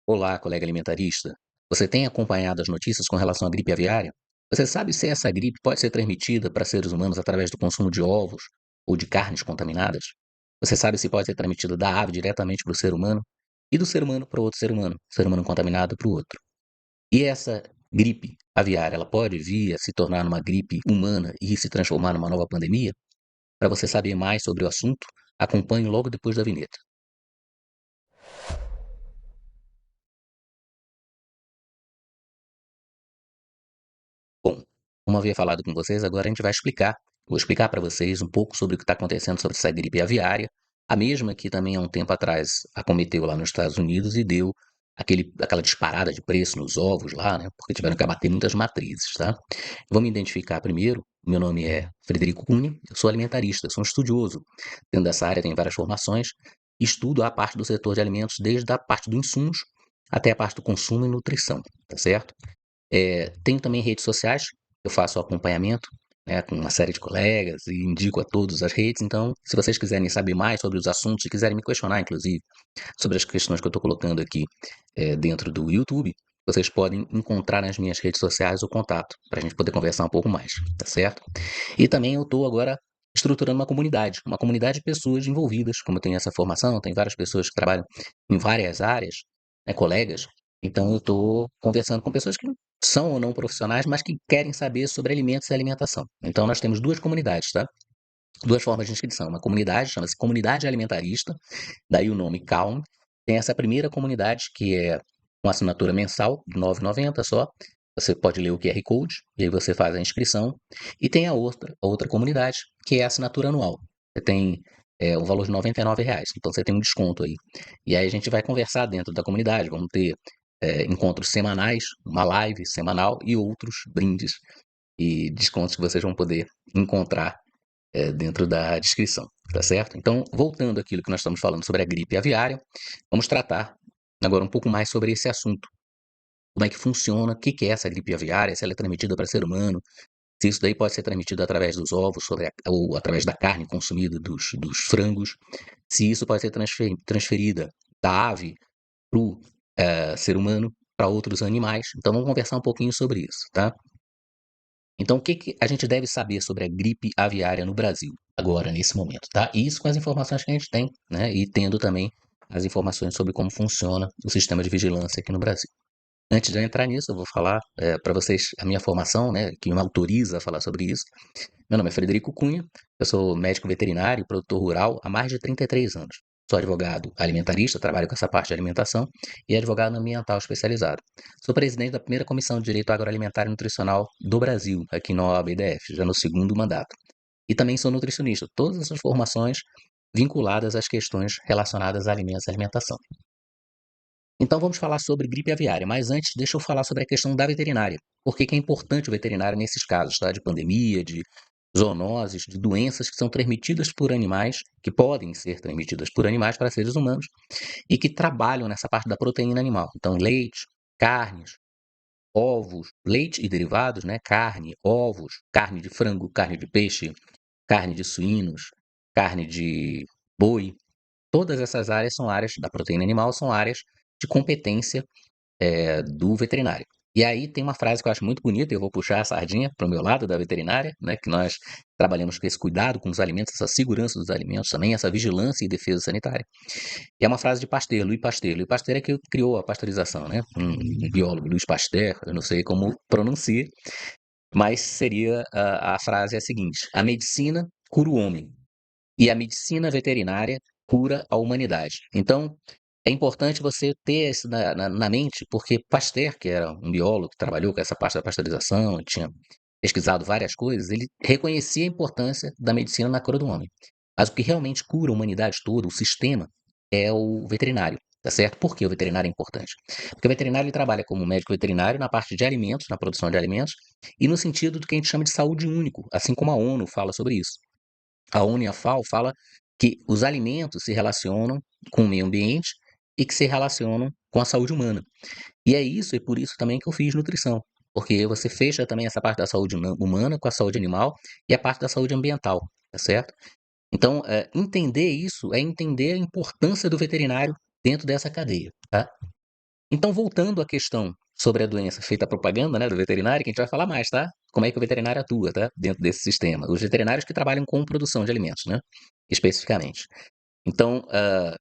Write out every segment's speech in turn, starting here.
Olá, colega alimentarista. Você tem acompanhado as notícias com relação à gripe aviária? Você sabe se essa gripe pode ser transmitida para seres humanos através do consumo de ovos ou de carnes contaminadas? Você sabe se pode ser transmitida da ave diretamente para o ser humano e do ser humano para outro ser humano contaminado para o outro? E essa gripe aviária, ela pode vir a se tornar uma gripe humana e se transformar numa nova pandemia? Para você saber mais sobre o assunto, acompanhe logo depois da vinheta. Bom, como eu havia falado com vocês, agora a gente vai explicar. Vou explicar para vocês um pouco sobre o que está acontecendo sobre essa gripe aviária, a mesma que também há um tempo atrás acometeu lá nos Estados Unidos e deu aquela disparada de preço nos ovos lá, né? Porque tiveram que abater muitas matrizes, tá? Vou me identificar primeiro. Meu nome é Frederico Cunha, eu sou alimentarista, sou um estudioso. Dentro dessa área tenho várias formações, estudo a parte do setor de alimentos, desde a parte dos insumos até a parte do consumo e nutrição, tá certo? Tenho também redes sociais, eu faço acompanhamento, né, com uma série de colegas e indico a todos as redes. Então, se vocês quiserem saber mais sobre os assuntos e quiserem me questionar, inclusive, sobre as questões que eu estou colocando aqui dentro do YouTube, vocês podem encontrar nas minhas redes sociais o contato, para a gente poder conversar um pouco mais, tá certo? E também eu estou agora estruturando uma comunidade de pessoas envolvidas, como eu tenho essa formação, tem várias pessoas que trabalham em várias áreas, né, colegas. Então eu estou conversando com pessoas que são ou não profissionais, mas que querem saber sobre alimentos e alimentação. Então nós temos duas comunidades, tá? Duas formas de inscrição. Uma comunidade, chama-se Comunidade Alimentarista, daí o nome Calm. Tem essa primeira comunidade, que é com assinatura mensal, de R$ 9,90 só. Você pode ler o QR Code, e aí você faz a inscrição. E tem a outra comunidade, que é a assinatura anual. Você tem o valor de R$ 99, então você tem um desconto aí. E aí a gente vai conversar dentro da comunidade, vamos ter encontros semanais, uma live semanal e outros brindes e descontos que vocês vão poder encontrar dentro da descrição, tá certo? Então, voltando àquilo que nós estamos falando sobre a gripe aviária, vamos tratar agora um pouco mais sobre esse assunto. Como é que funciona, o que que é essa gripe aviária, se ela é transmitida para ser humano, se isso daí pode ser transmitido através dos ovos ou através da carne consumida dos frangos, se isso pode ser transferida da ave para o ser humano, para outros animais. Então, vamos conversar um pouquinho sobre isso, tá? Então, o que que a gente deve saber sobre a gripe aviária no Brasil, agora, nesse momento, tá? E isso com as informações que a gente tem, né? E tendo também as informações sobre como funciona o sistema de vigilância aqui no Brasil. Antes de eu entrar nisso, eu vou falar para vocês a minha formação, né? Que me autoriza a falar sobre isso. Meu nome é Frederico Cunha, eu sou médico veterinário e produtor rural há mais de 33 anos. Sou advogado alimentarista, trabalho com essa parte de alimentação e advogado ambiental especializado. Sou presidente da primeira Comissão de Direito Agroalimentar e Nutricional do Brasil, aqui no OAB-DF, já no segundo mandato. E também sou nutricionista, todas essas formações vinculadas às questões relacionadas a alimentos e alimentação. Então vamos falar sobre gripe aviária, mas antes deixa eu falar sobre a questão da veterinária. Por que que é importante o veterinário nesses casos, tá? De pandemia, de zoonoses, de doenças que são transmitidas por animais, que podem ser transmitidas por animais para seres humanos, e que trabalham nessa parte da proteína animal. Então, leite, carnes, ovos, leite e derivados, né? Carne, ovos, carne de frango, carne de peixe, carne de suínos, carne de boi. Todas essas áreas são áreas da proteína animal, são áreas de competência do veterinário. E aí tem uma frase que eu acho muito bonita, e eu vou puxar a sardinha para o meu lado da veterinária, né, que nós trabalhamos com esse cuidado com os alimentos, essa segurança dos alimentos também, essa vigilância e defesa sanitária. E é uma frase de Pasteur, Louis Pasteur. Louis Pasteur é que criou a pasteurização, né? Um biólogo, Louis Pasteur, eu não sei como pronuncia, mas seria a frase é a seguinte: a medicina cura o homem e a medicina veterinária cura a humanidade. Então, é importante você ter isso na mente, porque Pasteur, que era um biólogo que trabalhou com essa parte da pasteurização, tinha pesquisado várias coisas, ele reconhecia a importância da medicina na cura do homem. Mas o que realmente cura a humanidade toda, o sistema, é o veterinário, tá certo? Por que o veterinário é importante? Porque o veterinário ele trabalha como médico veterinário na parte de alimentos, na produção de alimentos, e no sentido do que a gente chama de saúde único, assim como a ONU fala sobre isso. A ONU e a FAO fala que os alimentos se relacionam com o meio ambiente e que se relacionam com a saúde humana. E é isso, e por isso também que eu fiz nutrição, porque você fecha também essa parte da saúde humana com a saúde animal e a parte da saúde ambiental, tá certo? Então, entender isso é entender a importância do veterinário dentro dessa cadeia, tá? Então, voltando à questão sobre a doença, feita a propaganda, né, do veterinário, que a gente vai falar mais, tá? Como é que o veterinário atua, tá? Dentro desse sistema. Os veterinários que trabalham com produção de alimentos, né? Especificamente. Então,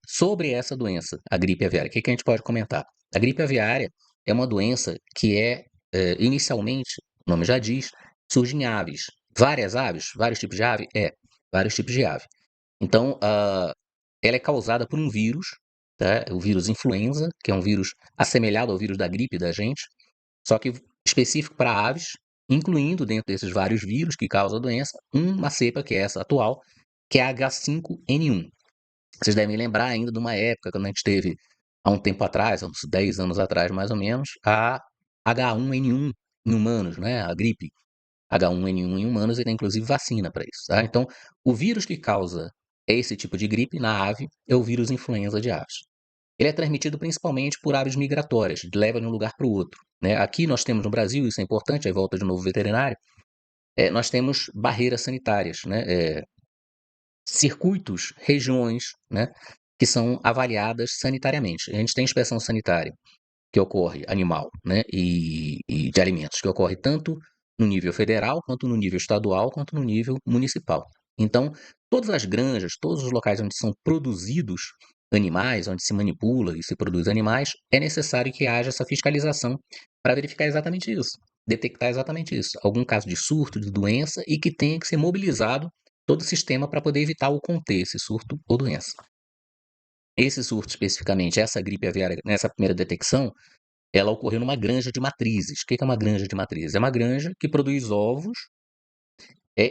sobre essa doença, a gripe aviária, o que que a gente pode comentar? A gripe aviária é uma doença que inicialmente, o nome já diz, surge em aves. Várias aves? Vários tipos de ave? Vários tipos de ave. Então, ela é causada por um vírus, tá? O vírus influenza, que é um vírus assemelhado ao vírus da gripe da gente, só que específico para aves, incluindo dentro desses vários vírus que causam a doença, uma cepa que é essa atual, que é a H5N1. Vocês devem lembrar ainda de uma época, quando a gente teve, há um tempo atrás, há uns 10 anos atrás mais ou menos, a H1N1 em humanos, né? A gripe H1N1 em humanos, e tem inclusive vacina para isso, tá? Então, o vírus que causa esse tipo de gripe na ave é o vírus influenza de aves. Ele é transmitido principalmente por aves migratórias, leva de um lugar para o outro, né? Aqui nós temos no Brasil, isso é importante, aí volta de novo o veterinário, nós temos barreiras sanitárias, né? Circuitos, regiões, né? Que são avaliadas sanitariamente. A gente tem inspeção sanitária que ocorre animal, né, e de alimentos, que ocorre tanto no nível federal, quanto no nível estadual, quanto no nível municipal. Então, todas as granjas, todos os locais onde são produzidos animais, onde se manipula e se produz animais, é necessário que haja essa fiscalização para verificar exatamente isso, detectar exatamente isso, algum caso de surto, de doença, e que tenha que ser mobilizado todo o sistema para poder evitar ou conter esse surto ou doença. Esse surto especificamente, essa gripe aviária, nessa primeira detecção, ela ocorreu numa granja de matrizes. O que é uma granja de matrizes? É uma granja que produz ovos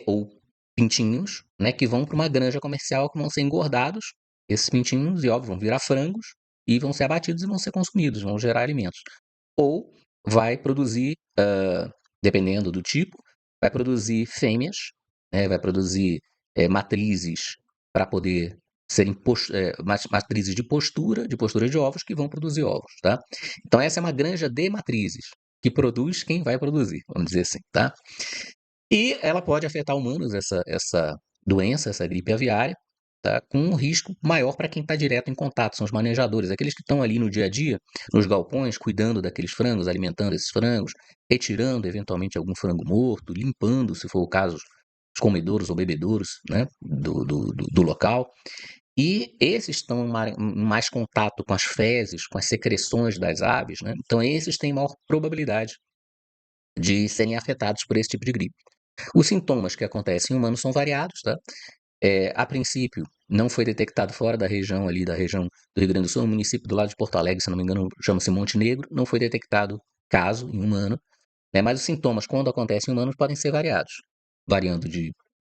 ou pintinhos, né, que vão para uma granja comercial, que vão ser engordados. Esses pintinhos e ovos vão virar frangos e vão ser abatidos e vão ser consumidos, vão gerar alimentos. Ou vai produzir, dependendo do tipo, vai produzir fêmeas, né, vai produzir matrizes para poder serem matrizes de postura de ovos, que vão produzir ovos, tá? Então essa é uma granja de matrizes, que produz quem vai produzir, vamos dizer assim, tá? E ela pode afetar humanos, essa doença, essa gripe aviária, tá? Com um risco maior para quem está direto em contato, são os manejadores, aqueles que estão ali no dia a dia, nos galpões, cuidando daqueles frangos, alimentando esses frangos, retirando eventualmente algum frango morto, limpando, se for o caso, os comedouros ou bebedouros, né, do local. E esses estão em mais contato com as fezes, com as secreções das aves, né? Então esses têm maior probabilidade de serem afetados por esse tipo de gripe. Os sintomas que acontecem em humanos são variados, tá? A princípio, não foi detectado fora da região ali, da região do Rio Grande do Sul, um município do lado de Porto Alegre, se não me engano, chama-se Monte Negro, não foi detectado caso em humano, né? Mas os sintomas, quando acontecem em humanos, podem ser variados, variando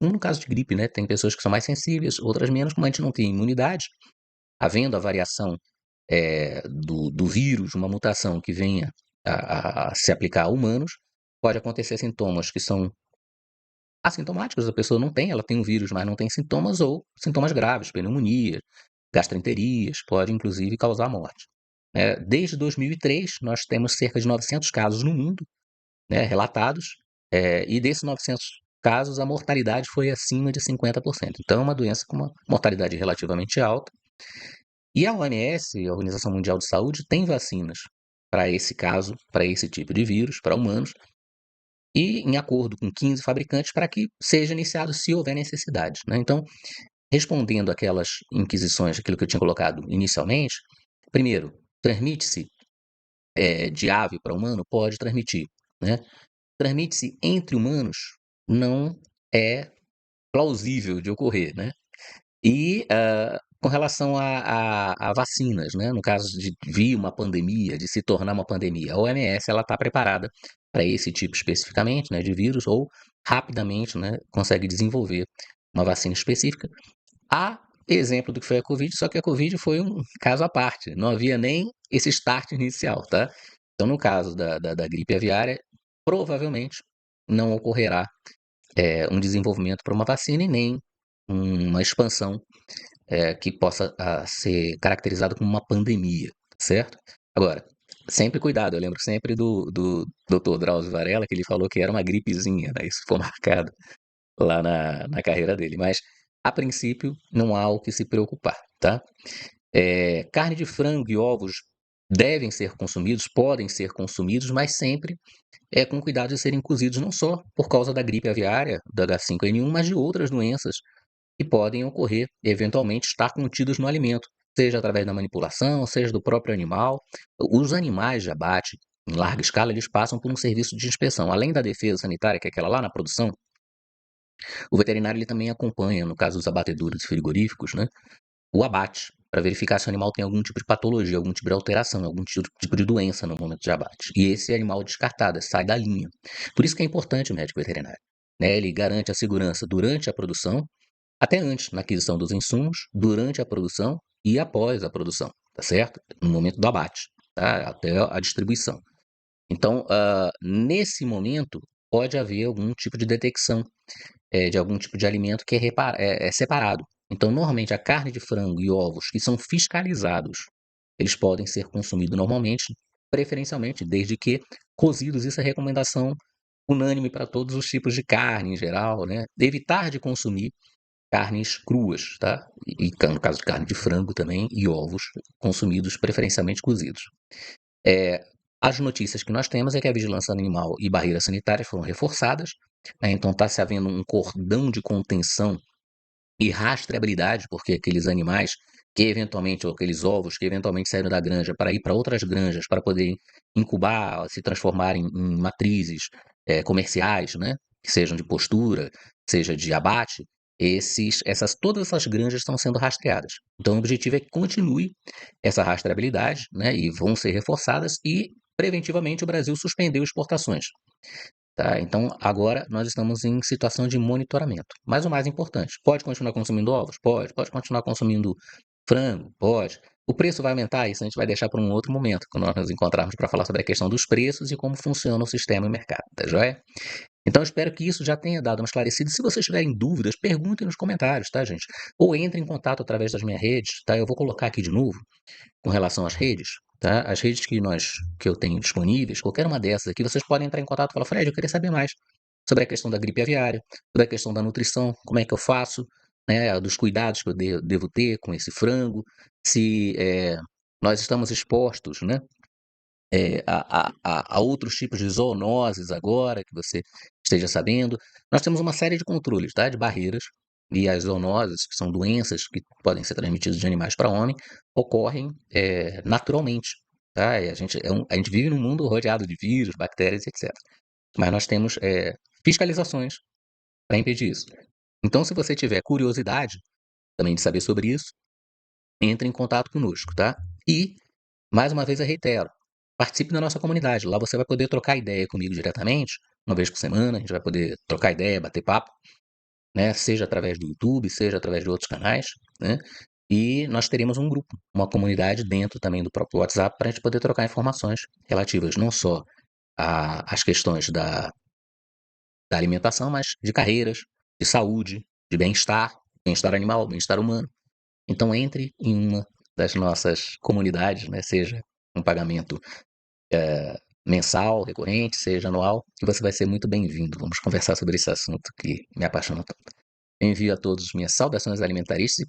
no caso de gripe, né? Tem pessoas que são mais sensíveis, outras menos, como a gente não tem imunidade, havendo a variação do vírus, uma mutação que venha a se aplicar a humanos, pode acontecer sintomas que são assintomáticos, a pessoa não tem, ela tem o vírus, mas não tem sintomas, ou sintomas graves, pneumonia, gastroenterias, pode inclusive causar morte. Desde 2003, nós temos cerca de 900 casos no mundo, né, relatados, e desses 900 casos, a mortalidade foi acima de 50%. Então, é uma doença com uma mortalidade relativamente alta. E a OMS, a Organização Mundial de Saúde, tem vacinas para esse caso, para esse tipo de vírus, para humanos, e em acordo com 15 fabricantes para que seja iniciado se houver necessidade, né? Então, respondendo aquelas inquisições, aquilo que eu tinha colocado inicialmente, primeiro, transmite-se de ave para humano? Pode transmitir, né? Transmite-se entre humanos? Não é plausível de ocorrer, né? E com relação a vacinas, né? No caso de vir uma pandemia, de se tornar uma pandemia, a OMS ela está preparada para esse tipo especificamente, né, de vírus, ou rapidamente, né, consegue desenvolver uma vacina específica. Há exemplo do que foi a Covid, só que a Covid foi um caso à parte, não havia nem esse start inicial, tá? Então, no caso da gripe aviária, provavelmente não ocorrerá um desenvolvimento para uma vacina, e nem uma expansão que possa ser caracterizado como uma pandemia, certo? Agora, sempre cuidado, eu lembro sempre do Dr. Drauzio Varella, que ele falou que era uma gripezinha, né? Isso foi marcado lá na carreira dele, mas a princípio não há o que se preocupar, tá? Carne de frango e ovos devem ser consumidos, podem ser consumidos, mas sempre com cuidado de serem cozidos não só por causa da gripe aviária, da H5N1, mas de outras doenças que podem ocorrer, eventualmente estar contidos no alimento, seja através da manipulação, seja do próprio animal. Os animais de abate, em larga escala, eles passam por um serviço de inspeção. Além da defesa sanitária, que é aquela lá na produção, o veterinário ele também acompanha, no caso dos abatedouros frigoríficos, né, o abate, para verificar se o animal tem algum tipo de patologia, algum tipo de alteração, algum tipo de doença no momento de abate. E esse animal é descartado, sai da linha. Por isso que é importante o médico veterinário. Né? Ele garante a segurança durante a produção, até antes, na aquisição dos insumos, durante a produção e após a produção, tá certo? No momento do abate, tá? Até a distribuição. Então, nesse momento, pode haver algum tipo de detecção de algum tipo de alimento que é separado. Então, normalmente, a carne de frango e ovos que são fiscalizados, eles podem ser consumidos normalmente, preferencialmente, desde que cozidos. Isso é recomendação unânime para todos os tipos de carne em geral, né? Evitar de consumir carnes cruas, tá? E no caso de carne de frango também, e ovos consumidos preferencialmente cozidos. As notícias que nós temos é que a vigilância animal e barreiras sanitárias foram reforçadas, né? Então está se havendo um cordão de contenção e rastreabilidade, porque aqueles animais que eventualmente, ou aqueles ovos que eventualmente saíram da granja para ir para outras granjas para poderem incubar, se transformar em matrizes comerciais, né? Que sejam de postura, seja de abate, todas essas granjas estão sendo rastreadas. Então, o objetivo é que continue essa rastreabilidade, né? E vão ser reforçadas e, preventivamente, o Brasil suspendeu exportações. Tá? Então, agora nós estamos em situação de monitoramento. Mas o mais importante, pode continuar consumindo ovos? Pode. Pode continuar consumindo frango? Pode. O preço vai aumentar? Isso a gente vai deixar para um outro momento, quando nós nos encontrarmos para falar sobre a questão dos preços e como funciona o sistema e o mercado, tá joia? Então, eu espero que isso já tenha dado uma esclarecida. Se vocês tiverem dúvidas, perguntem nos comentários, tá, gente? Ou entre em contato através das minhas redes, tá? Eu vou colocar aqui de novo com relação às redes, tá? As redes que eu tenho disponíveis, qualquer uma dessas aqui, vocês podem entrar em contato e falar, Fred, eu queria saber mais sobre a questão da gripe aviária, sobre a questão da nutrição, como é que eu faço, né? Dos cuidados que eu devo ter com esse frango, se nós estamos expostos, né? A outros tipos de zoonoses agora, que você esteja sabendo. Nós temos uma série de controles, tá? De barreiras, e as zoonoses, que são doenças que podem ser transmitidas de animais para homem, ocorrem naturalmente, tá? E a gente vive num mundo rodeado de vírus, bactérias, etc. Mas nós temos fiscalizações para impedir isso. Então, se você tiver curiosidade também de saber sobre isso, entre em contato conosco, tá? E mais uma vez eu reitero, participe da nossa comunidade. Lá você vai poder trocar ideia comigo diretamente, uma vez por semana, a gente vai poder trocar ideia, bater papo, né? Seja através do YouTube, seja através de outros canais, né? E nós teremos um grupo, uma comunidade dentro também do próprio WhatsApp para a gente poder trocar informações relativas não só às questões da alimentação, mas de carreiras, de saúde, de bem-estar animal, bem-estar humano. Então entre em uma das nossas comunidades, né? Seja um pagamento mensal, recorrente, seja anual, e você vai ser muito bem-vindo. Vamos conversar sobre esse assunto que me apaixona tanto. Envio a todos minhas saudações alimentaristas e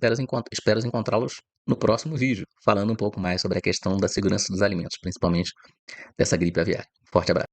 espero encontrá-los no próximo vídeo, falando um pouco mais sobre a questão da segurança dos alimentos, principalmente dessa gripe aviária. Forte abraço.